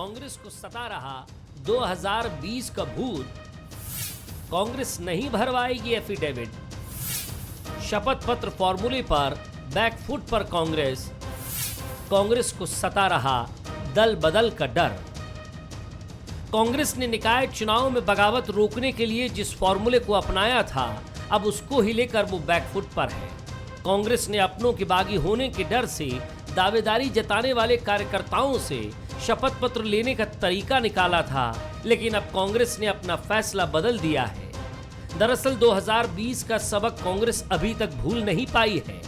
कांग्रेस को सता रहा 2020 का भूत, कांग्रेस नहीं भरवाएगी एफिडेविट, शपथ पत्र फॉर्मूले पर बैकफुट पर कांग्रेस, कांग्रेस को सता रहा दल बदल का डर। कांग्रेस ने निकाय चुनाव में बगावत रोकने के लिए जिस फॉर्मूले को अपनाया था, अब उसको ही लेकर वो बैकफुट पर है। कांग्रेस ने अपनों के बागी होने के डर से दावेदारी जताने वाले कार्यकर्ताओं से शपथ पत्र लेने का तरीका निकाला था, लेकिन अब कांग्रेस ने अपना फैसला बदल दिया है। दरअसल 2020 का सबक कांग्रेस अभी तक भूल नहीं पाई है।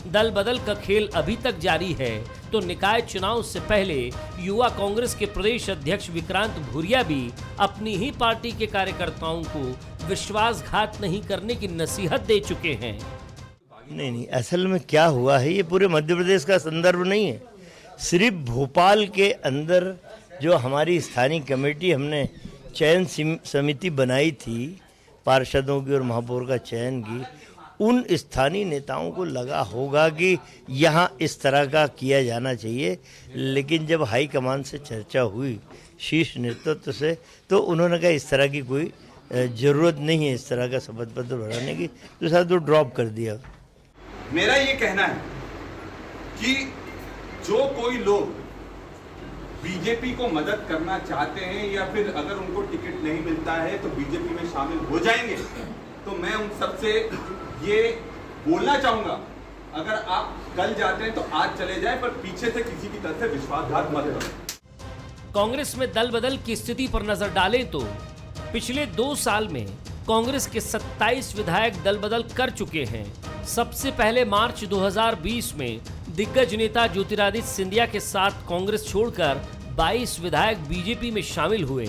दल बदल का खेल अभी तक जारी है, तो निकाय चुनाव से पहले युवा कांग्रेस के प्रदेश अध्यक्ष विक्रांत भूरिया भी अपनी ही पार्टी के कार्यकर्ताओं को विश्वासघात नहीं करने की नसीहत दे चुके हैं। नहीं, असल में क्या हुआ है, ये पूरे मध्य प्रदेश का संदर्भ नहीं है। सिर्फ भोपाल के अंदर जो हमारी स्थानीय कमेटी, हमने चयन समिति बनाई थी पार्षदों की और महापौर का चयन की, उन स्थानीय नेताओं को लगा होगा कि यहाँ इस तरह का किया जाना चाहिए, लेकिन जब हाईकमान से चर्चा हुई शीर्ष नेतृत्व से, तो उन्होंने कहा इस तरह की कोई ज़रूरत नहीं है इस तरह का शपथ पत्र भराने की, तो शायद वो ड्रॉप कर दिया। मेरा ये कहना है कि जो कोई लोग बीजेपी को मदद करना चाहते हैं या फिर अगर उनको टिकट नहीं मिलता है तो बीजेपी में शामिल हो जाएंगे, तो मैं उन सबसे ये बोलना चाहूंगा, अगर आप कल जाते हैं तो आज चले जाएं, पर पीछे से किसी की तरफ से विश्वासघात मत करो। कांग्रेस में दल बदल की स्थिति पर नजर डालें तो पिछले 2 साल में कांग्रेस के 27 विधायक दल बदल कर चुके हैं। सबसे पहले मार्च 2020 में दिग्गज नेता ज्योतिरादित्य सिंधिया के साथ कांग्रेस छोड़कर 22 विधायक बीजेपी में शामिल हुए।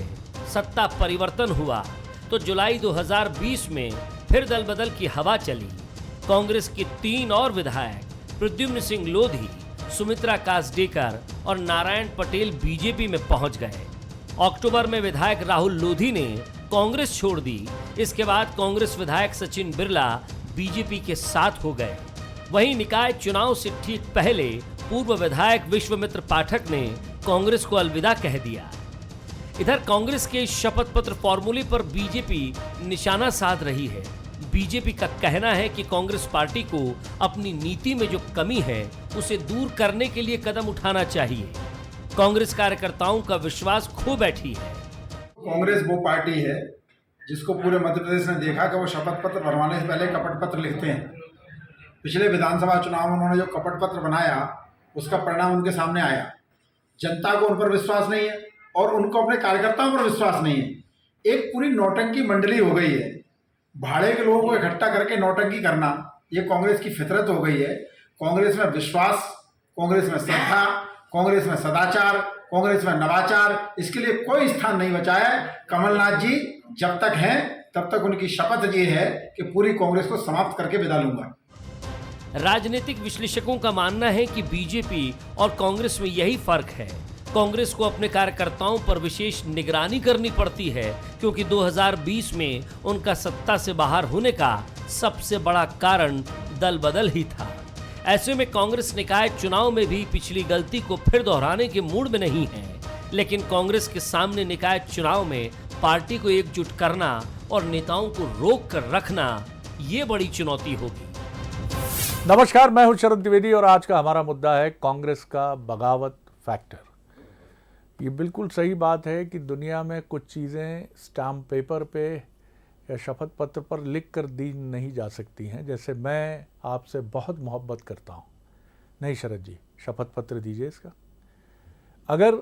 सत्ता परिवर्तन हुआ तो जुलाई 2020 में फिर दल बदल की हवा चली। कांग्रेस के 3 और विधायक प्रद्युम्न सिंह लोधी, सुमित्रा कासडेकर और नारायण पटेल बीजेपी में पहुंच गए। अक्टूबर में विधायक राहुल लोधी ने कांग्रेस छोड़ दी। इसके बाद कांग्रेस विधायक सचिन बिरला बीजेपी के साथ हो गए। वहीं निकाय चुनाव से ठीक पहले पूर्व विधायक विश्वमित्र पाठक ने कांग्रेस को अलविदा कह दिया। इधर कांग्रेस के शपथ पत्र फॉर्मूले पर बीजेपी निशाना साध रही है। बीजेपी का कहना है कि कांग्रेस पार्टी को अपनी नीति में जो कमी है उसे दूर करने के लिए कदम उठाना चाहिए। कांग्रेस कार्यकर्ताओं का विश्वास खो बैठी है। कांग्रेस वो पार्टी है जिसको पूरे मध्य प्रदेश ने देखा कि वो शपथ पत्र भरवाने से पहले कपट पत्र लिखते हैं। पिछले विधानसभा चुनाव में उन्होंने जो कपट पत्र बनाया उसका परिणाम उनके सामने आया। जनता को उन पर विश्वास नहीं है और उनको अपने कार्यकर्ताओं पर विश्वास नहीं है। एक पूरी नौटंकी मंडली हो गई है। भाड़े के लोगों को इकट्ठा करके नौटंकी करना, ये कांग्रेस की फितरत हो गई है। कांग्रेस में विश्वास, कांग्रेस में श्रद्धा, कांग्रेस में सदाचार, कांग्रेस में नवाचार, इसके लिए कोई स्थान नहीं बचा है। कमलनाथ जी जब तक हैं तब तक उनकी शपथ ये है कि पूरी कांग्रेस को समाप्त करके विदा लूंगा। राजनीतिक विश्लेषकों का मानना है कि बीजेपी और कांग्रेस में यही फर्क है। कांग्रेस को अपने कार्यकर्ताओं पर विशेष निगरानी करनी पड़ती है, क्योंकि 2020 में उनका सत्ता से बाहर होने का सबसे बड़ा कारण दल बदल ही था। ऐसे में कांग्रेस निकाय चुनाव में भी पिछली गलती को फिर दोहराने के मूड में नहीं है। लेकिन कांग्रेस के सामने निकाय चुनाव में पार्टी को एकजुट करना और नेताओं को रोक कर रखना, ये बड़ी चुनौती होगी। नमस्कार, मैं हूं शरद द्विवेदी और आज का हमारा मुद्दा है कांग्रेस का बगावत फैक्टर। ये बिल्कुल सही बात है कि दुनिया में कुछ चीज़ें स्टाम्प पेपर पे या शपथ पत्र पर लिख कर दी नहीं जा सकती हैं। जैसे मैं आपसे बहुत मोहब्बत करता हूँ, नहीं शरद जी, शपथ पत्र दीजिए इसका। अगर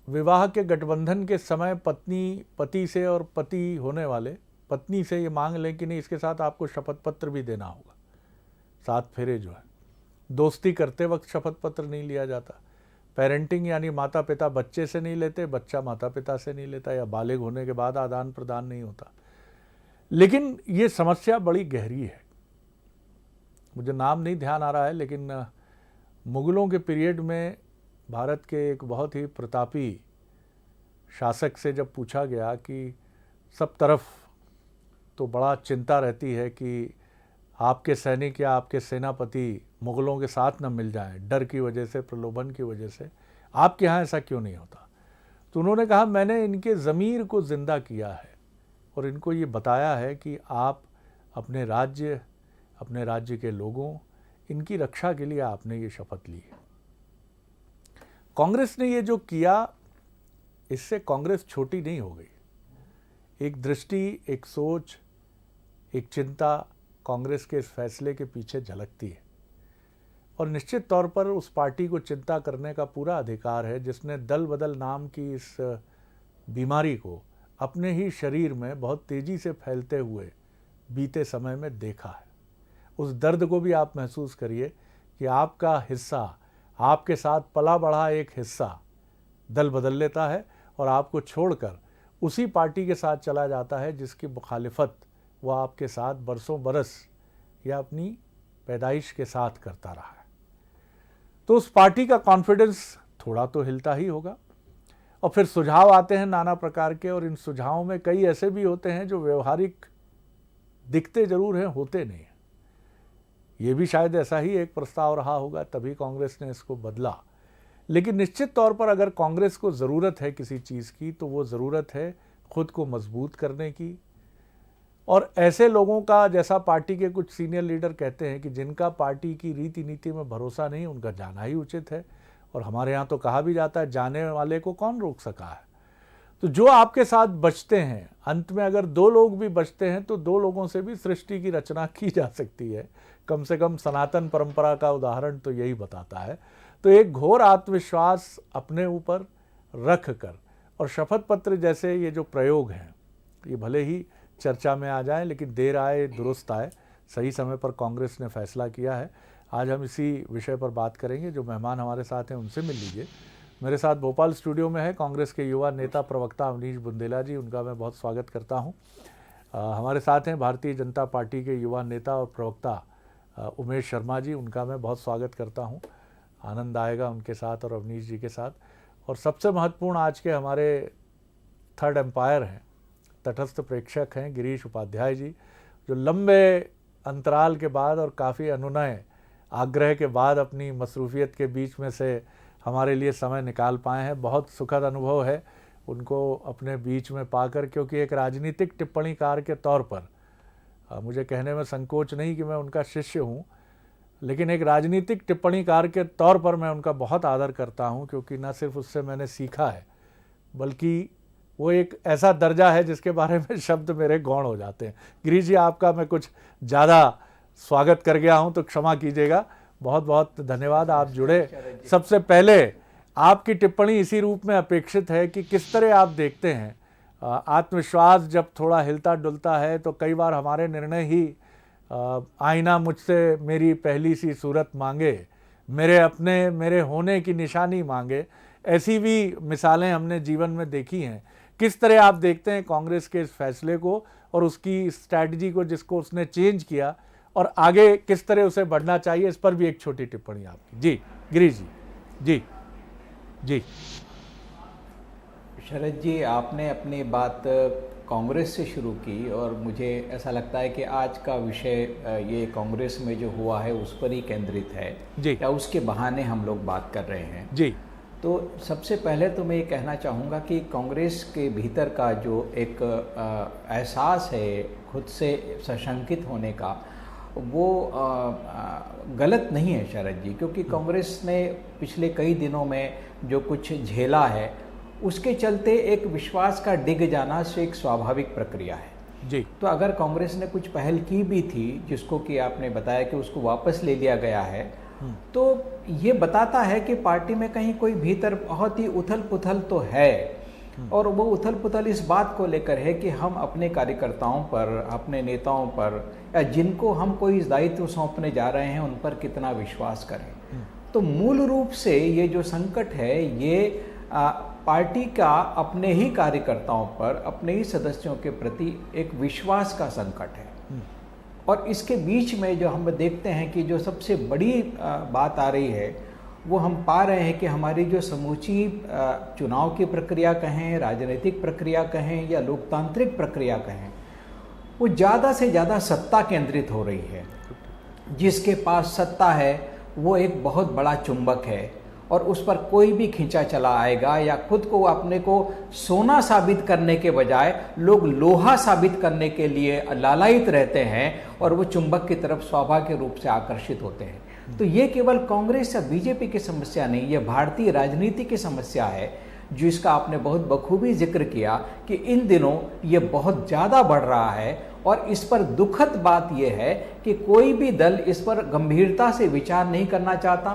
विवाह के गठबंधन के समय पत्नी पति से और पति होने वाले पत्नी से ये मांग लें कि नहीं, इसके साथ आपको शपथ पत्र भी देना होगा, 7 फेरे जो है। दोस्ती करते वक्त शपथ पत्र नहीं लिया जाता। पेरेंटिंग यानी माता पिता बच्चे से नहीं लेते, बच्चा माता पिता से नहीं लेता, या बालिग होने के बाद आदान प्रदान नहीं होता। लेकिन ये समस्या बड़ी गहरी है। मुझे नाम नहीं ध्यान आ रहा है, लेकिन मुगलों के पीरियड में भारत के एक बहुत ही प्रतापी शासक से जब पूछा गया कि सब तरफ तो बड़ा चिंता रहती है कि आपके सैनिक या आपके सेनापति मुगलों के साथ न मिल जाएं, डर की वजह से, प्रलोभन की वजह से, आपके यहाँ ऐसा क्यों नहीं होता? तो उन्होंने कहा मैंने इनके ज़मीर को ज़िंदा किया है और इनको ये बताया है कि आप अपने राज्य के लोगों, इनकी रक्षा के लिए आपने ये शपथ ली है। कांग्रेस ने ये जो किया, इससे कांग्रेस छोटी नहीं हो गई। एक दृष्टि, एक सोच, एक चिंता कांग्रेस के इस फैसले के पीछे झलकती है और निश्चित तौर पर उस पार्टी को चिंता करने का पूरा अधिकार है जिसने दल बदल नाम की इस बीमारी को अपने ही शरीर में बहुत तेज़ी से फैलते हुए बीते समय में देखा है। उस दर्द को भी आप महसूस करिए कि आपका हिस्सा, आपके साथ पला बढ़ा एक हिस्सा दल बदल लेता है और आपको छोड़कर उसी पार्टी के साथ चला जाता है जिसकी मुखालिफत वह आपके साथ बरसों बरस या अपनी पैदाइश के साथ करता रहा है। तो उस पार्टी का कॉन्फिडेंस थोड़ा तो हिलता ही होगा। और फिर सुझाव आते हैं नाना प्रकार के, और इन सुझावों में कई ऐसे भी होते हैं जो व्यवहारिक दिखते जरूर हैं, होते नहीं हैं। ये भी शायद ऐसा ही एक प्रस्ताव रहा होगा, तभी कांग्रेस ने इसको बदला। लेकिन निश्चित तौर पर अगर कांग्रेस को ज़रूरत है किसी चीज़ की, तो वो ज़रूरत है खुद को मजबूत करने की। और ऐसे लोगों का, जैसा पार्टी के कुछ सीनियर लीडर कहते हैं कि जिनका पार्टी की रीति नीति में भरोसा नहीं, उनका जाना ही उचित है। और हमारे यहाँ तो कहा भी जाता है, जाने वाले को कौन रोक सका है। तो जो आपके साथ बचते हैं, अंत में अगर 2 लोग भी बचते हैं तो 2 लोगों से भी सृष्टि की रचना की जा सकती है। कम से कम सनातन परंपरा का उदाहरण तो यही बताता है। तो एक घोर आत्मविश्वास अपने ऊपर रख कर, और शपथ पत्र जैसे ये जो प्रयोग हैं, ये भले ही चर्चा में आ जाए, लेकिन देर आए दुरुस्त आए, सही समय पर कांग्रेस ने फैसला किया है। आज हम इसी विषय पर बात करेंगे। जो मेहमान हमारे साथ हैं उनसे मिल लीजिए। मेरे साथ भोपाल स्टूडियो में है कांग्रेस के युवा नेता प्रवक्ता अवनीश बुंदेला जी, उनका मैं बहुत स्वागत करता हूं। हमारे साथ हैं भारतीय जनता पार्टी के युवा नेता और प्रवक्ता उमेश शर्मा जी, उनका मैं बहुत स्वागत करता हूं। आनंद आएगा उनके साथ और अवनीश जी के साथ। और सबसे महत्वपूर्ण आज के हमारे थर्ड एम्पायर हैं, तटस्थ प्रेक्षक हैं गिरीश उपाध्याय जी, जो लंबे अंतराल के बाद और काफ़ी अनुनय आग्रह के बाद अपनी मसरूफियत के बीच में से हमारे लिए समय निकाल पाए हैं। बहुत सुखद अनुभव है उनको अपने बीच में पाकर, क्योंकि एक राजनीतिक टिप्पणीकार के तौर पर मुझे कहने में संकोच नहीं कि मैं उनका शिष्य हूँ, लेकिन एक राजनीतिक टिप्पणीकार के तौर पर मैं उनका बहुत आदर करता हूँ, क्योंकि न सिर्फ उससे मैंने सीखा है, बल्कि वो एक ऐसा दर्जा है जिसके बारे में शब्द मेरे गौण हो जाते हैं। गिरीश जी, आपका मैं कुछ ज़्यादा स्वागत कर गया हूं तो क्षमा कीजिएगा। बहुत बहुत धन्यवाद, आप जुड़े। सबसे पहले आपकी टिप्पणी इसी रूप में अपेक्षित है कि किस तरह आप देखते हैं आत्मविश्वास जब थोड़ा हिलता डुलता है तो कई बार हमारे निर्णय ही आईना मुझसे मेरी पहली सी सूरत मांगे, मेरे होने की निशानी मांगे। ऐसी भी मिसालें हमने जीवन में देखी हैं। किस तरह आप देखते हैं कांग्रेस के इस फैसले को और उसकी स्ट्रैटेजी को, जिसको उसने चेंज किया, और आगे किस तरह उसे बढ़ना चाहिए, इस पर भी एक छोटी टिप्पणी आपकी। जी गिरीश जी। जी जी शरद जी, आपने अपनी बात कांग्रेस से शुरू की और मुझे ऐसा लगता है कि आज का विषय ये कांग्रेस में जो हुआ है उस पर ही केंद्रित है जी, या उसके बहाने हम लोग बात कर रहे हैं जी। तो सबसे पहले तो मैं ये कहना चाहूँगा कि कांग्रेस के भीतर का जो एक एहसास है खुद से सशंकित होने का, वो गलत नहीं है शरद जी, क्योंकि कांग्रेस ने पिछले कई दिनों में जो कुछ झेला है उसके चलते एक विश्वास का डिग जाना से एक स्वाभाविक प्रक्रिया है जी। तो अगर कांग्रेस ने कुछ पहल की भी थी, जिसको कि आपने बताया कि उसको वापस ले लिया गया है, तो ये बताता है कि पार्टी में कहीं कोई भीतर बहुत ही उथल पुथल तो है। और वो उथल पुथल इस बात को लेकर है कि हम अपने कार्यकर्ताओं पर, अपने नेताओं पर, या जिनको हम कोई दायित्व सौंपने जा रहे हैं उन पर कितना विश्वास करें। तो मूल रूप से ये जो संकट है, ये पार्टी का अपने ही कार्यकर्ताओं पर, अपने ही सदस्यों के प्रति एक विश्वास का संकट है। और इसके बीच में जो हम देखते हैं कि जो सबसे बड़ी बात आ रही है, वो हम पा रहे हैं कि हमारी जो समूची चुनाव की प्रक्रिया कहें, राजनीतिक प्रक्रिया कहें या लोकतांत्रिक प्रक्रिया कहें, वो ज़्यादा से ज़्यादा सत्ता केंद्रित हो रही है। जिसके पास सत्ता है वो एक बहुत बड़ा चुंबक है और उस पर कोई भी खींचा चला आएगा या खुद को अपने को सोना साबित करने के बजाय लोग लोहा साबित करने के लिए लालायित रहते हैं और वो चुंबक की तरफ स्वाभाविक रूप से आकर्षित होते हैं। तो ये केवल कांग्रेस या बीजेपी की समस्या नहीं, ये भारतीय राजनीति की समस्या है, जिसका आपने बहुत बखूबी जिक्र किया कि इन दिनों ये बहुत ज़्यादा बढ़ रहा है। और इस पर दुखद बात यह है कि कोई भी दल इस पर गंभीरता से विचार नहीं करना चाहता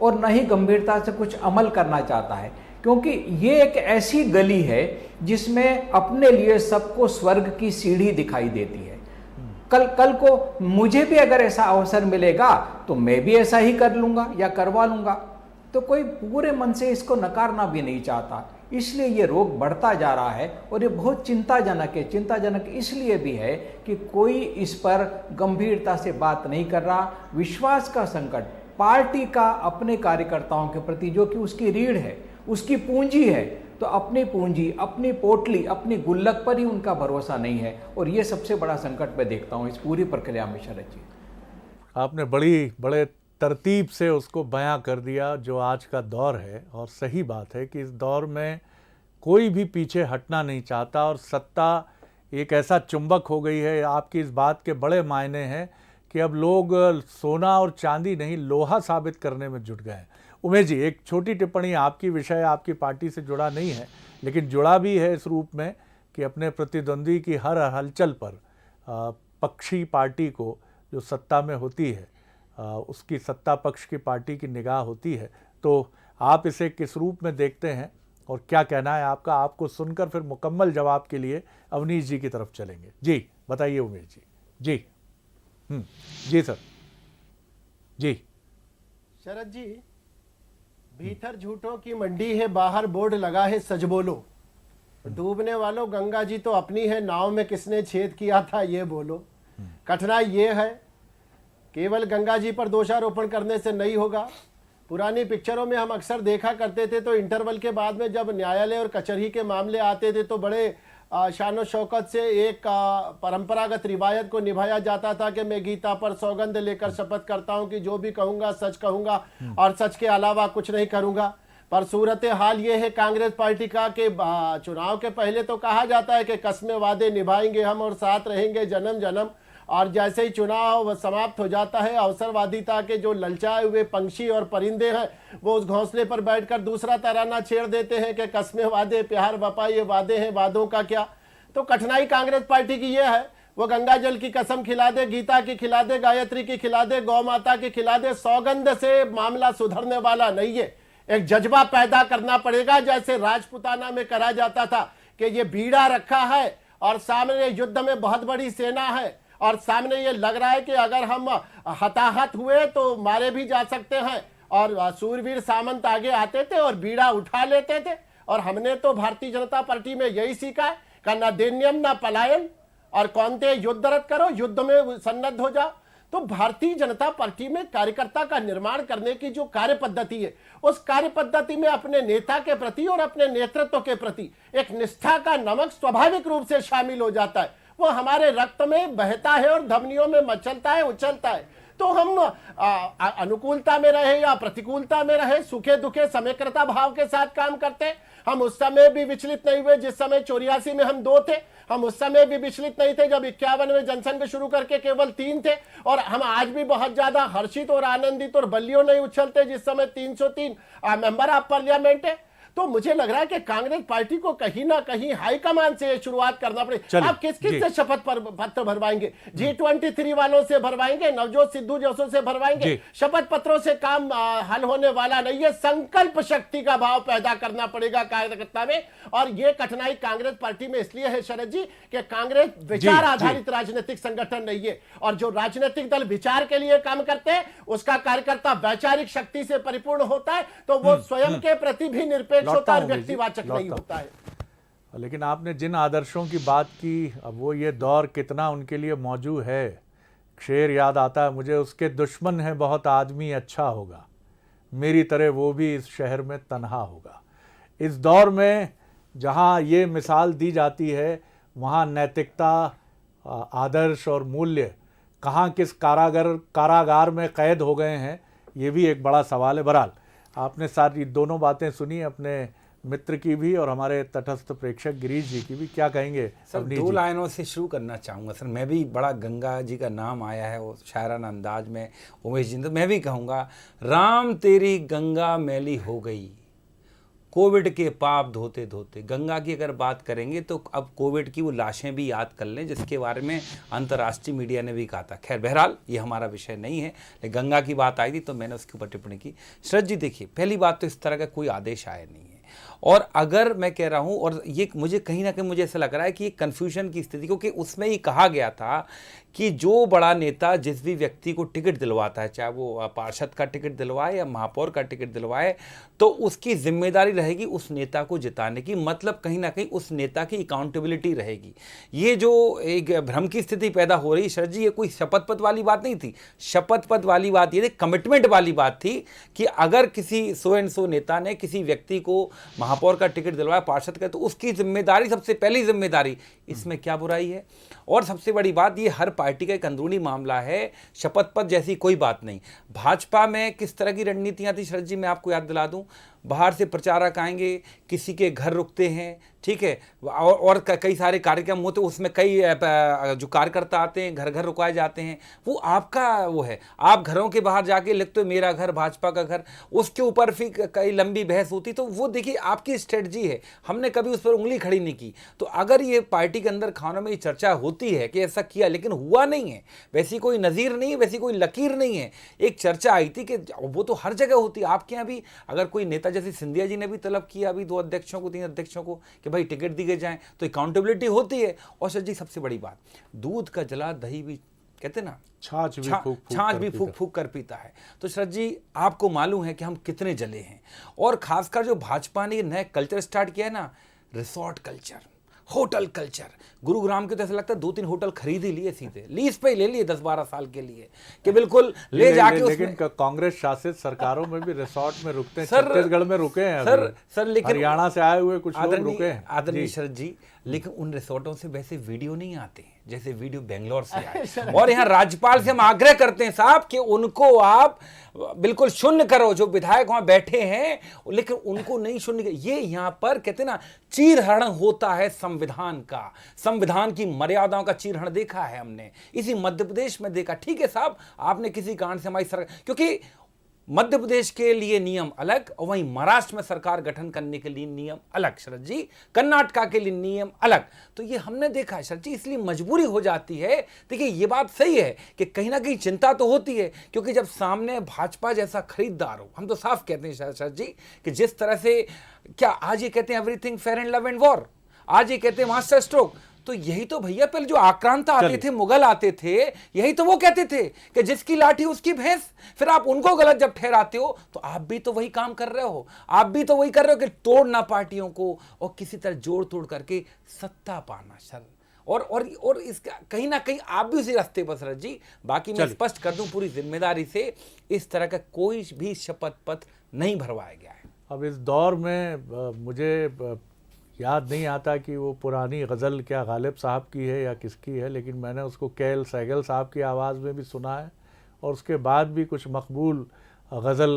और न ही गंभीरता से कुछ अमल करना चाहता है, क्योंकि ये एक ऐसी गली है जिसमें अपने लिए सबको स्वर्ग की सीढ़ी दिखाई देती है। कल को मुझे भी अगर ऐसा अवसर मिलेगा तो मैं भी ऐसा ही कर लूंगा या करवा लूंगा, तो कोई पूरे मन से इसको नकारना भी नहीं चाहता। इसलिए ये रोग बढ़ता जा रहा है और ये बहुत चिंताजनक है। चिंताजनक इसलिए भी है कि कोई इस पर गंभीरता से बात नहीं कर रहा। विश्वास का संकट पार्टी का अपने कार्यकर्ताओं के प्रति, जो कि उसकी रीढ़ है, उसकी पूंजी है, तो अपनी पूंजी, अपनी पोटली, अपनी गुल्लक पर ही उनका भरोसा नहीं है। और ये सबसे बड़ा संकट मैं देखता हूँ इस पूरी प्रक्रिया में। शरद जी, आपने बड़े तरतीब से उसको बयां कर दिया जो आज का दौर है। और सही बात है कि इस दौर में कोई भी पीछे हटना नहीं चाहता और सत्ता एक ऐसा चुंबक हो गई है। आपकी इस बात के बड़े मायने हैं कि अब लोग सोना और चांदी नहीं, लोहा साबित करने में जुट गए हैं। उमेश जी, एक छोटी टिप्पणी आपकी, विषय आपकी पार्टी से जुड़ा नहीं है लेकिन जुड़ा भी है इस रूप में कि अपने प्रतिद्वंदी की हर हलचल पर पक्षी पार्टी को जो सत्ता में होती है उसकी सत्ता पक्ष की पार्टी की निगाह होती है। तो आप इसे किस रूप में देखते हैं और क्या कहना है आपका? आपको सुनकर फिर मुकम्मल जवाब के लिए अवनीश जी की तरफ चलेंगे। जी बताइए उमेश जी। जी जी सर। जी शरद जी, भीतर झूठों की मंडी है, बाहर बोर्ड लगा है सच बोलो। डूबने वालों, गंगा जी तो अपनी है, नाव में किसने छेद किया था ये बोलो। कठिनाई ये है, केवल गंगा जी पर दोषारोपण करने से नहीं होगा। पुरानी पिक्चरों में हम अक्सर देखा करते थे तो इंटरवल के बाद में जब न्यायालय और कचहरी के मामले आते थे तो बड़े शान शौकत से एक परंपरागत रिवायत को निभाया जाता था कि मैं गीता पर सौगंध लेकर शपथ करता हूं कि जो भी कहूंगा सच कहूंगा और सच के अलावा कुछ नहीं करूंगा। पर सूरत हाल ये है कांग्रेस पार्टी का कि चुनाव के पहले तो कहा जाता है कि कस्में वादे निभाएंगे हम और साथ रहेंगे जन्म जन्म, और जैसे ही चुनाव समाप्त हो जाता है अवसरवादिता के जो ललचाए हुए पंछी और परिंदे हैं वो उस घोंसले पर बैठकर दूसरा तराना छेड़ देते हैं कि कस्में वादे प्यार वफा ये वादे हैं, वादों का क्या। तो कठिनाई कांग्रेस पार्टी की ये है, वो गंगा जल की कसम खिला दे, गीता की खिला दे, गायत्री की खिला दे, गौ माता की खिला दे, सौगंध से मामला सुधरने वाला नहीं है। एक जज्बा पैदा करना पड़ेगा, जैसे राजपुताना में करा जाता था कि ये बीड़ा रखा है और सामने युद्ध में बहुत बड़ी सेना है और सामने ये लग रहा है कि अगर हम हताहत हुए तो मारे भी जा सकते हैं, और सूरवीर सामंत आगे आते थे और बीड़ा उठा लेते थे। और हमने तो भारतीय जनता पार्टी में यही सीखा है कि न दैन्यम न पलायन, और कौनते युद्धरत करो, युद्ध में सन्नद्ध हो जाओ। तो भारतीय जनता पार्टी में कार्यकर्ता का निर्माण करने की जो कार्य पद्धति है, उस कार्य पद्धति में अपने नेता के प्रति और अपने नेतृत्व के प्रति एक निष्ठा का नमक स्वाभाविक रूप से शामिल हो जाता है। वो हमारे रक्त में बहता है और धमनियों में मचलता है, उछलता है। तो हम अनुकूलता में रहे या प्रतिकूलता में रहे, सुखे दुखे समेक्रता भाव के साथ काम करते हैं। हम उस समय भी विचलित नहीं हुए जिस समय 84 में हम 2 थे, हम उस समय भी विचलित नहीं थे जब 51 में जनसंघ शुरू करके केवल 3 थे, और हम आज भी बहुत ज्यादा हर्षित और आनंदित और बल्लियों नहीं उछलते जिस समय 303 मेंबर ऑफ पार्लियामेंट है। तो मुझे लग रहा है कि कांग्रेस पार्टी को कहीं ना कहीं हाईकमान से शुरुआत करना पड़ेगा। आप किस किस से शपथ पत्र भरवाएंगे? G23 वालों से भरवाएंगे, नवजोत सिद्धू जैसों से भरवाएंगे? शपथ पत्रों से काम हल होने वाला नहीं है। संकल्प शक्ति का भाव पैदा करना पड़ेगा कार्यकर्ता में, और ये कठिनाई कांग्रेस पार्टी में इसलिए है शरद जी कि कांग्रेस विचार आधारित राजनीतिक संगठन नहीं है, और जो राजनीतिक दल विचार के लिए काम करते हैं उसका कार्यकर्ता वैचारिक शक्ति से परिपूर्ण होता है, तो वो स्वयं के प्रति भी निरपेक्ष होता है, व्यक्तिवाचक नहीं होता है। लेकिन आपने जिन आदर्शों की बात की, अब वो ये दौर कितना उनके लिए मौजूद है। शेर याद आता है मुझे, उसके दुश्मन है बहुत आदमी अच्छा होगा, मेरी तरह वो भी इस शहर में तन्हा होगा। इस दौर में जहाँ ये मिसाल दी जाती है वहाँ नैतिकता, आदर्श और मूल्य कहाँ किस कारागार में कैद हो गए हैं, ये भी एक बड़ा सवाल है। बहरहाल आपने सारी दोनों बातें सुनी, अपने मित्र की भी और हमारे तटस्थ प्रेक्षक गिरीश जी की भी, क्या कहेंगे? सर अवनीश दो जी। लाइनों से शुरू करना चाहूँगा सर। मैं भी बड़ा, गंगा जी का नाम आया है वो शायराना अंदाज में उमेश जी, तो मैं भी कहूँगा, राम तेरी गंगा मैली हो गई, कोविड के पाप धोते धोते। गंगा की अगर बात करेंगे तो अब कोविड की वो लाशें भी याद कर लें जिसके बारे में अंतर्राष्ट्रीय मीडिया ने भी कहा था। खैर बहरहाल ये हमारा विषय नहीं है, लेकिन गंगा की बात आई थी तो मैंने उसके ऊपर टिप्पणी की। शरद जी देखिए, पहली बात तो इस तरह का कोई आदेश आया नहीं है, और अगर मैं कह रहा हूं, और ये मुझे कहीं ना कहीं मुझे ऐसा लग रहा है कि कन्फ्यूजन की स्थिति, क्योंकि उसमें ही कहा गया था कि जो बड़ा नेता जिस भी व्यक्ति को टिकट दिलवाता है, चाहे वो पार्षद का टिकट दिलवाए या महापौर का टिकट दिलवाए, तो उसकी जिम्मेदारी रहेगी उस नेता को जिताने की। मतलब कहीं ना कहीं उस नेता की अकाउंटेबिलिटी रहेगी। ये जो एक भ्रम की स्थिति पैदा हो रही शरद जी, ये कोई शपथ पद वाली बात नहीं थी। शपथ पद वाली बात ये थी, कमिटमेंट वाली बात थी कि अगर किसी सो एंड सो नेता ने किसी व्यक्ति को महापौर का टिकट दिलवाया, पार्षद का, तो उसकी जिम्मेदारी, सबसे पहली जिम्मेदारी, इसमें क्या बुराई है? और सबसे बड़ी बात, ये हर पार्टी का एक अंदरूनी मामला है, शपथ पद जैसी कोई बात नहीं। भाजपा में किस तरह की रणनीतियां थी शरद जी, मैं आपको याद दिला दूं। बाहर से प्रचारक आएंगे, किसी के घर रुकते हैं, ठीक है, और कई सारे कार्यक्रम होते, उसमें कई जो कार्यकर्ता आते हैं, घर घर रुकाए जाते हैं। वो आपका वो है, आप घरों के बाहर जाके लिखते हो मेरा घर भाजपा का घर, उसके ऊपर फिर कई लंबी बहस होती। तो वो देखिए आपकी स्ट्रेटजी है, हमने कभी उस पर उंगली खड़ी नहीं की। तो अगर ये पार्टी के अंदर खानों में ये चर्चा होती है कि ऐसा किया, लेकिन हुआ नहीं है, वैसी कोई नज़ीर नहीं है, वैसी कोई लकीर नहीं है। एक चर्चा आई थी कि वो तो हर जगह होती है, आपके यहाँ भी अगर कोई नेता, जैसे सिंधिया जी ने भी तलब किया अभी 2 अध्यक्षों को, 3 अध्यक्षों को कि भाई टिकट दिए जाएं, तो अकाउंटेबिलिटी होती है। और शरद जी सबसे बड़ी बात, दूध का जला दही भी, कहते ना, छाछ भी फूक फूक कर पीता है। तो शरद जी आपको मालूम है कि हम कितने जले हैं। और खासकर जो भाजपा ने नया कल्चर स्टार्ट किया है ना, resort culture, hotel culture. Gurugram के तो ऐसा लगता है 2-3 होटल खरीद ही लिए, सीधे लीज पे ही ले लिए 10-12 साल के लिए, कि बिल्कुल ले जाके लेकिन उसमें। कांग्रेस शासित सरकारों में भी रिसोर्ट में रुकते हैं। सर, छत्तीसगढ़ में रुके हैं सर लेकिन हरियाणा से आए हुए कुछ लोग रुके हैं। आदरणीय शरद जी, लेकिन उन रिसोर्टों से वैसे वीडियो नहीं आते हैं जैसे वीडियो बेंगलोर से आए। और यहाँ राज्यपाल से हम आग्रह करते हैं साहब कि उनको आप बिल्कुल शून्य करो, जो विधायक वहां बैठे हैं, लेकिन उनको नहीं शून्य। ये यहाँ पर कहते हैं ना, चीरहरण होता है संविधान का, संविधान की मर्यादाओं का चीरहरण देखा है हमने, इसी मध्य प्रदेश में देखा। ठीक है साहब, आपने किसी कारण से हमारी सरकार, क्योंकि मध्य प्रदेश के लिए नियम अलग और वहीं महाराष्ट्र में सरकार गठन करने के लिए नियम अलग शरद जी, कर्नाटका के लिए नियम अलग। तो ये हमने देखा है शरद जी, इसलिए मजबूरी हो जाती है। देखिए ये बात सही है कि कहीं ना कहीं चिंता तो होती है, क्योंकि जब सामने भाजपा जैसा खरीदार हो, हम तो साफ कहते हैं शरद जी कि जिस तरह से, क्या आज ये कहते हैं everything fair and love and war, आज ये कहते हैं मास्टर स्ट्रोक। तो यही तो भैया पहले जो आक्रांता आते थे, मुगल आते थे, यही तो वो कहते थे कि जिसकी लाठी उसकी भैंस। फिर आप उनको गलत जब ठहराते हो तो आप भी तो वही काम कर रहे हो, आप भी तो वही कर रहे हो कि तोड़ना पार्टियों को और किसी तरह जोड़ तोड़ करके सत्ता पाना। सर और इसका कहीं ना कहीं आप भी उसी रास्ते पर शरद जी। बाकी मैं स्पष्ट कर दूं पूरी जिम्मेदारी से, इस तरह का कोई भी शपथ पत्र नहीं भरवाया गया है। अब इस दौर में मुझे याद नहीं आता कि वो पुरानी गज़ल क्या गालिब साहब की है या किसकी है, लेकिन मैंने उसको केएल सहगल साहब की आवाज़ में भी सुना है, और उसके बाद भी कुछ मकबूल गज़ल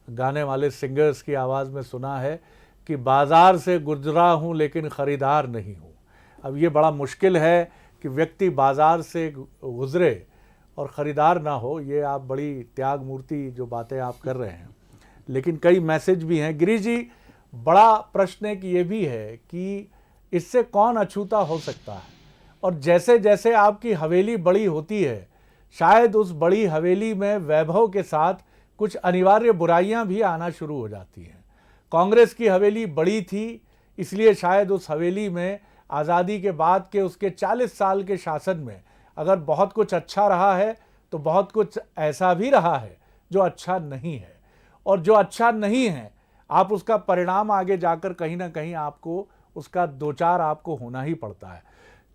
गाने वाले सिंगर्स की आवाज़ में सुना है कि बाज़ार से गुजरा हूँ लेकिन ख़रीदार नहीं हूँ। अब ये बड़ा मुश्किल है कि व्यक्ति बाज़ार से गुज़रे और ख़रीदार ना हो। ये आप बड़ी त्याग मूर्ति जो बातें आप कर रहे हैं, लेकिन कई मैसेज भी हैं। गिरीश जी, बड़ा प्रश्न एक ये भी है कि इससे कौन अछूता हो सकता है, और जैसे जैसे आपकी हवेली बड़ी होती है, शायद उस बड़ी हवेली में वैभव के साथ कुछ अनिवार्य बुराइयां भी आना शुरू हो जाती हैं। कांग्रेस की हवेली बड़ी थी, इसलिए शायद उस हवेली में आज़ादी के बाद के उसके 40 साल के शासन में अगर बहुत कुछ अच्छा रहा है तो बहुत कुछ ऐसा भी रहा है जो अच्छा नहीं है, और जो अच्छा नहीं है आप उसका परिणाम आगे जाकर कहीं ना कहीं आपको उसका दो-चार आपको होना ही पड़ता है।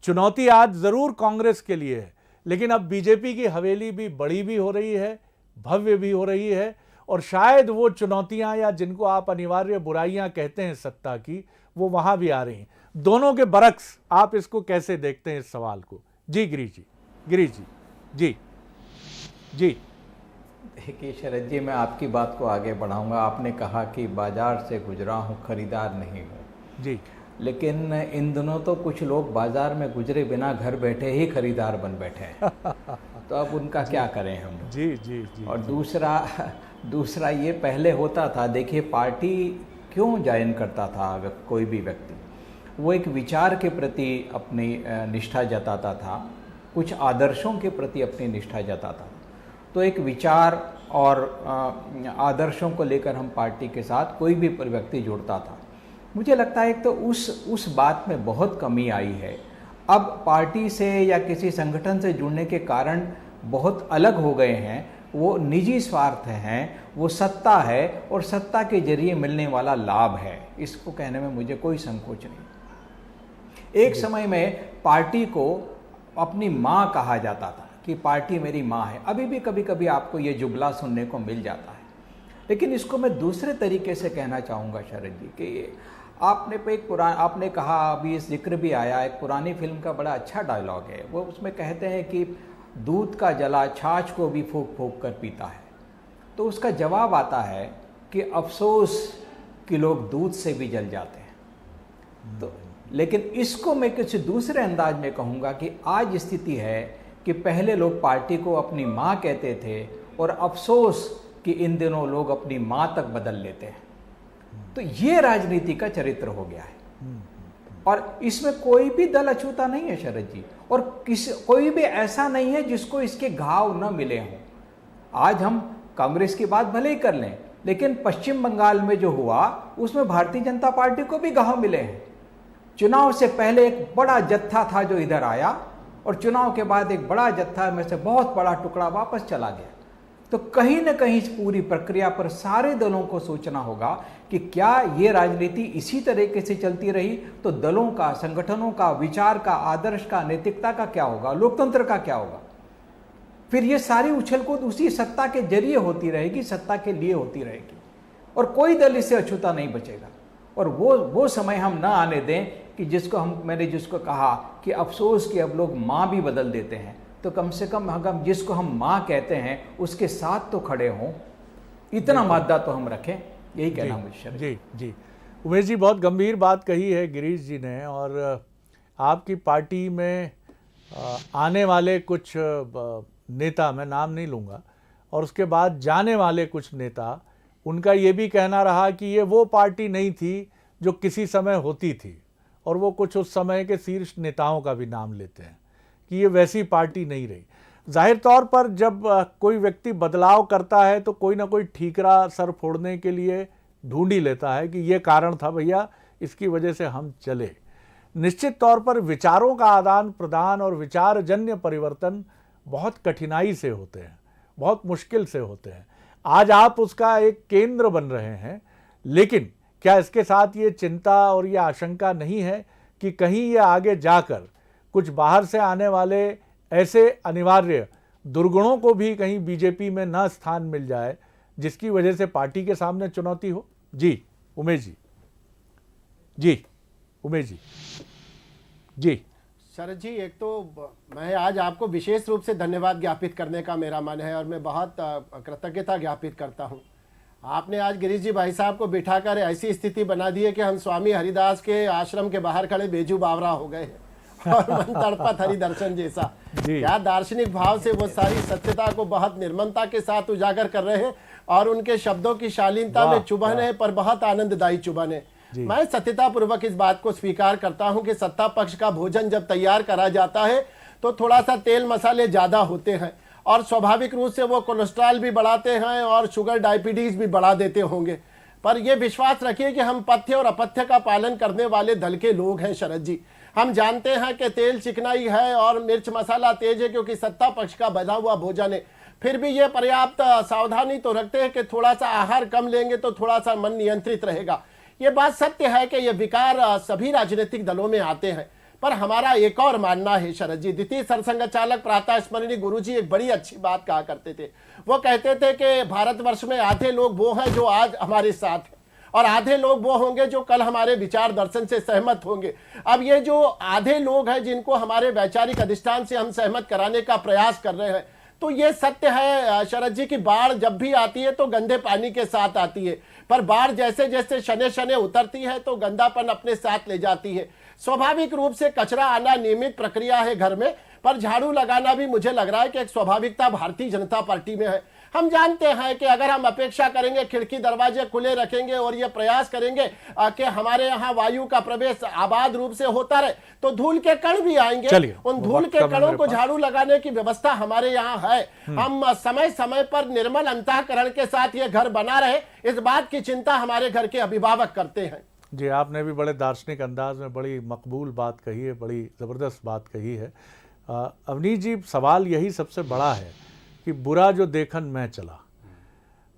चुनौती आज ज़रूर कांग्रेस के लिए है, लेकिन अब बीजेपी की हवेली भी बड़ी भी हो रही है, भव्य भी हो रही है, और शायद वो चुनौतियां या जिनको आप अनिवार्य बुराइयां कहते हैं सत्ता की, वो वहां भी आ रही हैं। दोनों के बरक्स आप इसको कैसे देखते हैं इस सवाल को? जी गिरीश जी, गिरीश जी, जी जी। देखिए शरद जी, मैं आपकी बात को आगे बढ़ाऊंगा। आपने कहा कि बाजार से गुजरा हूँ, खरीदार नहीं हूँ जी। लेकिन इन दिनों तो कुछ लोग बाजार में गुजरे बिना घर बैठे ही खरीदार बन बैठे हैं। तो अब उनका क्या करें हम। जी जी जी। और दूसरा ये पहले होता था। देखिए, पार्टी क्यों ज्वाइन करता था कोई भी व्यक्ति, वो एक विचार के प्रति अपनी निष्ठा जताता था, कुछ आदर्शों के प्रति अपनी निष्ठा जताता था। तो एक विचार और आदर्शों को लेकर हम पार्टी के साथ कोई भी व्यक्ति जुड़ता था। मुझे लगता है तो उस बात में बहुत कमी आई है। अब पार्टी से या किसी संगठन से जुड़ने के कारण बहुत अलग हो गए हैं। वो निजी स्वार्थ हैं, वो सत्ता है और सत्ता के जरिए मिलने वाला लाभ है। इसको कहने में मुझे कोई संकोच नहीं। एक समय में पार्टी को अपनी माँ कहा जाता था कि पार्टी मेरी माँ है। अभी भी कभी कभी आपको ये जुमला सुनने को मिल जाता है, लेकिन इसको मैं दूसरे तरीके से कहना चाहूँगा शरद जी कि आपने कहा, अभी इस जिक्र भी आया, एक पुरानी फिल्म का बड़ा अच्छा डायलॉग है। वो उसमें कहते हैं कि दूध का जला छाछ को भी फूंक फूंक कर पीता है। तो उसका जवाब आता है कि अफसोस कि लोग दूध से भी जल जाते हैं। तो लेकिन इसको मैं किसी दूसरे अंदाज में कहूँगा कि आज स्थिति है कि पहले लोग पार्टी को अपनी माँ कहते थे और अफसोस कि इन दिनों लोग अपनी माँ तक बदल लेते हैं। तो ये राजनीति का चरित्र हो गया है और इसमें कोई भी दल अछूता नहीं है शरद जी, और कोई भी ऐसा नहीं है जिसको इसके घाव न मिले हों। आज हम कांग्रेस की बात भले ही कर लें, लेकिन पश्चिम बंगाल में जो हुआ उसमें भारतीय जनता पार्टी को भी घाव मिले हैं। चुनाव से पहले एक बड़ा जत्था था जो इधर आया और चुनाव के बाद एक बड़ा जत्था में से बहुत बड़ा टुकड़ा वापस चला गया। तो कहीं न कहीं इस पूरी प्रक्रिया पर सारे दलों को सोचना होगा कि क्या ये राजनीति इसी तरीके से चलती रही तो दलों का, संगठनों का, विचार का, आदर्श का, नैतिकता का क्या होगा, लोकतंत्र का क्या होगा। फिर ये सारी उछल कूद उसी सत्ता के जरिए होती रहेगी, सत्ता के लिए होती रहेगी और कोई दल इससे अछूता नहीं बचेगा। और वो समय हम ना आने दें कि मैंने जिसको कहा कि अफसोस कि अब लोग माँ भी बदल देते हैं। तो कम से कम हम जिसको हम माँ कहते हैं उसके साथ तो खड़े हों, इतना मादा तो हम रखें। यही कहना मुझे। जी जी। उमेश जी, बहुत गंभीर बात कही है गिरीश जी ने। और आपकी पार्टी में आने वाले कुछ नेता, मैं नाम नहीं लूँगा, और उसके बाद जाने वाले कुछ नेता, उनका ये भी कहना रहा कि ये वो पार्टी नहीं थी जो किसी समय होती थी, और वो कुछ उस समय के शीर्ष नेताओं का भी नाम लेते हैं कि ये वैसी पार्टी नहीं रही। जाहिर तौर पर जब कोई व्यक्ति बदलाव करता है तो कोई ना कोई ठीकरा सर फोड़ने के लिए ढूंढ ही लेता है कि ये कारण था भैया, इसकी वजह से हम चले। निश्चित तौर पर विचारों का आदान प्रदान और विचारजन्य परिवर्तन बहुत कठिनाई से होते हैं, बहुत मुश्किल से होते हैं। आज आप उसका एक केंद्र बन रहे हैं, लेकिन क्या इसके साथ ये चिंता और ये आशंका नहीं है कि कहीं ये आगे जाकर कुछ बाहर से आने वाले ऐसे अनिवार्य दुर्गुणों को भी कहीं बीजेपी में न स्थान मिल जाए जिसकी वजह से पार्टी के सामने चुनौती हो? जी उमेश जी। जी उमेश जी। जी शरद जी, एक तो मैं आज आपको विशेष रूप से धन्यवाद ज्ञापित करने का मेरा मन है और मैं बहुत कृतज्ञता ज्ञापित करता हूं। आपने आज गिरीश जी भाई साहब को बिठाकर ऐसी स्थिति बना दी है कि हम स्वामी हरिदास के आश्रम के बाहर खड़े बेजू बावरा हो गए और मन तड़पत हरि दर्शन जैसा। क्या दार्शनिक भाव से वो सारी सत्यता को बहुत निर्ममता के साथ उजागर कर रहे हैं और उनके शब्दों की शालीनता में चुभन है, पर बहुत आनंददायी चुभन है। मैं सत्यता पूर्वक इस बात को स्वीकार करता हूं कि सत्ता पक्ष का भोजन जब तैयार करा जाता है तो थोड़ा सा तेल मसाले ज्यादा होते हैं और स्वाभाविक रूप से वो कोलेस्ट्रॉल भी बढ़ाते हैं और शुगर डायबिटीज भी बढ़ा देते होंगे। पर यह विश्वास रखिए कि हम पथ्य और अपथ्य का पालन करने वाले दल के लोग हैं शरद जी। हम जानते हैं कि तेल चिकनाई है और मिर्च मसाला तेज है क्योंकि सत्ता पक्ष का बना हुआ भोजन है। फिर भी ये पर्याप्त सावधानी तो रखते हैं कि थोड़ा सा आहार कम लेंगे तो थोड़ा सा मन नियंत्रित रहेगा। ये बात सत्य है कि ये विकार सभी राजनीतिक दलों में आते हैं। पर हमारा एक और मानना है शरद जी, द्वितीय सरसंघ चालक प्रातः स्मरणीय गुरुजी एक बड़ी अच्छी बात कहा करते थे। वो कहते थे कि भारतवर्ष में आधे लोग वो हैं जो आज हमारे साथ हैं और आधे लोग वो होंगे जो कल हमारे विचार दर्शन से सहमत होंगे। अब ये जो आधे लोग हैं जिनको हमारे वैचारिक अधिष्ठान से हम सहमत कराने का प्रयास कर रहे हैं, तो ये सत्य है शरद जी की बाढ़ जब भी आती है तो गंदे पानी के साथ आती है, पर बाढ़ जैसे जैसे शने शने उतरती है तो गंदापन अपने साथ ले जाती है। स्वाभाविक रूप से कचरा आना नियमित प्रक्रिया है घर में, पर झाड़ू लगाना भी मुझे लग रहा है कि एक स्वाभाविकता भारतीय जनता पार्टी में है। हम जानते हैं कि अगर हम अपेक्षा करेंगे, खिड़की दरवाजे खुले रखेंगे और ये प्रयास करेंगे कि हमारे यहाँ वायु का प्रवेश आबाद रूप से होता रहे, तो धूल के कण भी आएंगे। उन धूल के कणों को झाड़ू लगाने की व्यवस्था हमारे यहाँ है। हम समय समय पर निर्मल अंतःकरण के साथ ये घर बना रहे, इस बात की चिंता हमारे घर के अभिभावक करते हैं। जी, आपने भी बड़े दार्शनिक अंदाज में बड़ी मकबूल बात कही है, बड़ी ज़बरदस्त बात कही है। अवनीश जी, सवाल यही सबसे बड़ा है कि बुरा जो देखन मैं चला।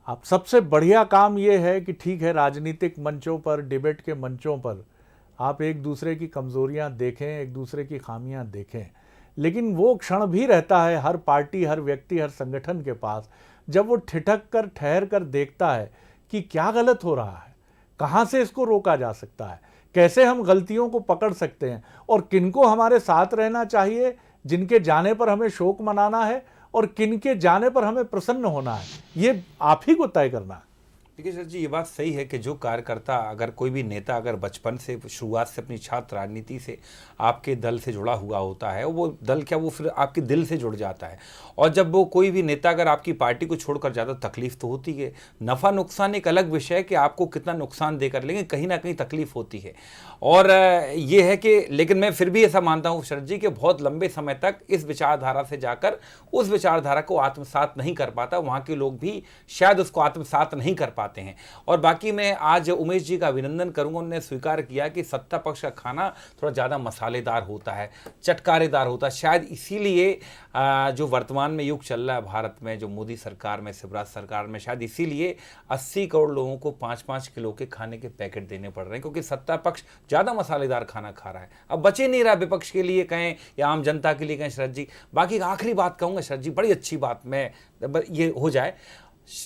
अब सबसे बढ़िया काम ये है कि ठीक है, राजनीतिक मंचों पर, डिबेट के मंचों पर आप एक दूसरे की कमज़ोरियां देखें, एक दूसरे की खामियां देखें, लेकिन वो क्षण भी रहता है हर पार्टी, हर व्यक्ति, हर संगठन के पास, जब वो ठिठक कर, ठहर कर देखता है कि क्या गलत हो रहा है, कहाँ से इसको रोका जा सकता है, कैसे हम गलतियों को पकड़ सकते हैं और किनको हमारे साथ रहना चाहिए, जिनके जाने पर हमें शोक मनाना है और किनके जाने पर हमें प्रसन्न होना है, ये आप ही को तय करना है। देखिए सर जी, ये बात सही है कि जो कार्यकर्ता, अगर कोई भी नेता अगर बचपन से, शुरुआत से अपनी छात्र राजनीति से आपके दल से जुड़ा हुआ होता है, वो दल क्या, वो फिर आपके दिल से जुड़ जाता है। और जब वो कोई भी नेता अगर आपकी पार्टी को छोड़कर ज़्यादा, तकलीफ तो होती है। नफ़ा नुकसान एक अलग विषय है कि आपको कितना नुकसान देकर, लेकिन कहीं ना कहीं तकलीफ होती है। और ये है कि, लेकिन मैं फिर भी ऐसा मानता हूँ शरद जी कि बहुत लंबे समय तक इस विचारधारा से जाकर उस विचारधारा को आत्मसात नहीं कर पाता, वहाँ के लोग भी शायद उसको आत्मसात नहीं कर पाते हैं। और बाकी मैं आज उमेश जी का अभिनंदन करूंगा, उन्होंने स्वीकार किया कि सत्ता पक्ष का खाना थोड़ा ज़्यादा मसालेदार होता है, चटकारेदार होता है। शायद इसीलिए जो वर्तमान में युग चल रहा है भारत में, जो मोदी सरकार में, शिवराज सरकार में, शायद इसीलिए 80 करोड़ लोगों को 5-5 किलो के खाने के पैकेट देने पड़ रहे हैं, क्योंकि सत्ता पक्ष ज़्यादा मसालेदार खाना खा रहा है। अब बचे नहीं रहा, विपक्ष के लिए कहें या आम जनता के लिए कहें शरद जी। बाकी आखिरी बात कहूँगा शरद जी, बड़ी अच्छी बात मैं ये हो जाए,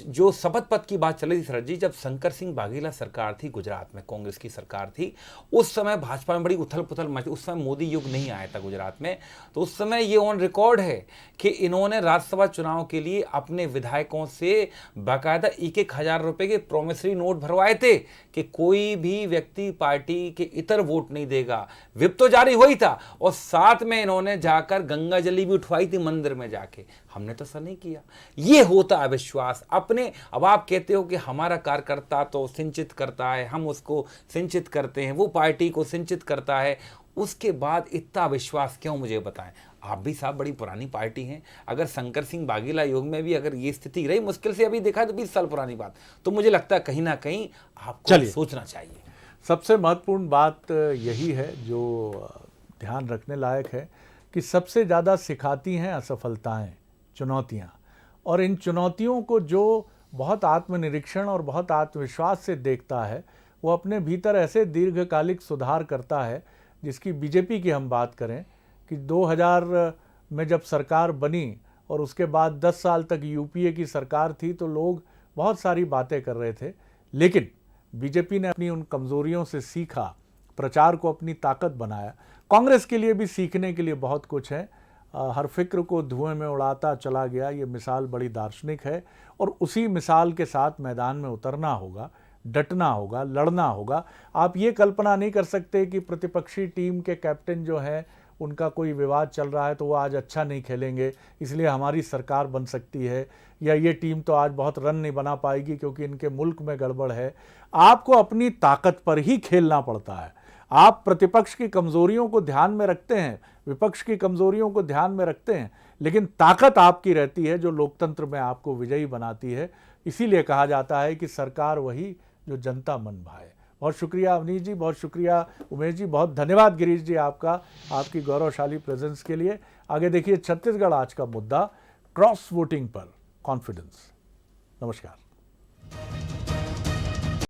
जो शपथ पत्र की बात चली थी शरद जी, जब शंकर सिंह वाघेला सरकार थी गुजरात में, कांग्रेस की सरकार थी, उस समय भाजपा में बड़ी उथल पुथल मची। उस समय मोदी युग नहीं आया था गुजरात में, तो उस समय ये ऑन रिकॉर्ड है कि इन्होंने राज्यसभा चुनाव के लिए अपने विधायकों से बाकायदा 1-1 हज़ार रुपए के प्रोमिसरी नोट भरवाए थे कि कोई भी व्यक्ति पार्टी के इतर वोट नहीं देगा। विप तो जारी हुई था, और साथ में इन्होंने जाकर गंगा जली भी उठवाई थी मंदिर में जाके। हमने तो ऐसा नहीं किया। ये होता है विश्वास अपने। अब आप कहते हो कि हमारा कार्यकर्ता तो सिंचित करता है, हम उसको सिंचित करते हैं, वो पार्टी को सिंचित करता है, उसके बाद इतना विश्वास क्यों, मुझे बताएं। आप भी साहब बड़ी पुरानी पार्टी हैं, अगर शंकर सिंह वाघेला युग में भी अगर ये स्थिति रही, मुश्किल से अभी देखा तो 20 साल पुरानी बात, तो मुझे लगता है कहीं ना कहीं आपको सोचना चाहिए। सबसे महत्वपूर्ण बात यही है जो ध्यान रखने लायक है कि सबसे ज़्यादा सिखाती हैं असफलताएं, चुनौतियां, और इन चुनौतियों को जो बहुत आत्मनिरीक्षण और बहुत आत्मविश्वास से देखता है, वो अपने भीतर ऐसे दीर्घकालिक सुधार करता है, जिसकी बीजेपी की हम बात करें कि 2000 में जब सरकार बनी और उसके बाद 10 साल तक यूपीए की सरकार थी, तो लोग बहुत सारी बातें कर रहे थे, लेकिन बीजेपी ने अपनी उन कमज़ोरियों से सीखा, प्रचार को अपनी ताकत बनाया। कांग्रेस के लिए भी सीखने के लिए बहुत कुछ है। हर फिक्र को धुएं में उड़ाता चला गया, ये मिसाल बड़ी दार्शनिक है, और उसी मिसाल के साथ मैदान में उतरना होगा, डटना होगा, लड़ना होगा। आप ये कल्पना नहीं कर सकते कि प्रतिपक्षी टीम के कैप्टन जो हैं, उनका कोई विवाद चल रहा है तो वो आज अच्छा नहीं खेलेंगे, इसलिए हमारी सरकार बन सकती है, या ये टीम तो आज बहुत रन नहीं बना पाएगी क्योंकि इनके मुल्क में गड़बड़ है। आपको अपनी ताकत पर ही खेलना पड़ता है। आप प्रतिपक्ष की कमज़ोरियों को ध्यान में रखते हैं, विपक्ष की कमज़ोरियों को ध्यान में रखते हैं, लेकिन ताकत आपकी रहती है जो लोकतंत्र में आपको विजयी बनाती है। इसीलिए कहा जाता है कि सरकार वही जो जनता मन भाए। बहुत शुक्रिया अवनीश जी, बहुत शुक्रिया उमेश जी, बहुत धन्यवाद गिरीश जी आपका, आपकी गौरवशाली प्रेजेंस के लिए। आगे देखिए छत्तीसगढ़ आज का मुद्दा, क्रॉस वोटिंग पर कॉन्फिडेंस। नमस्कार।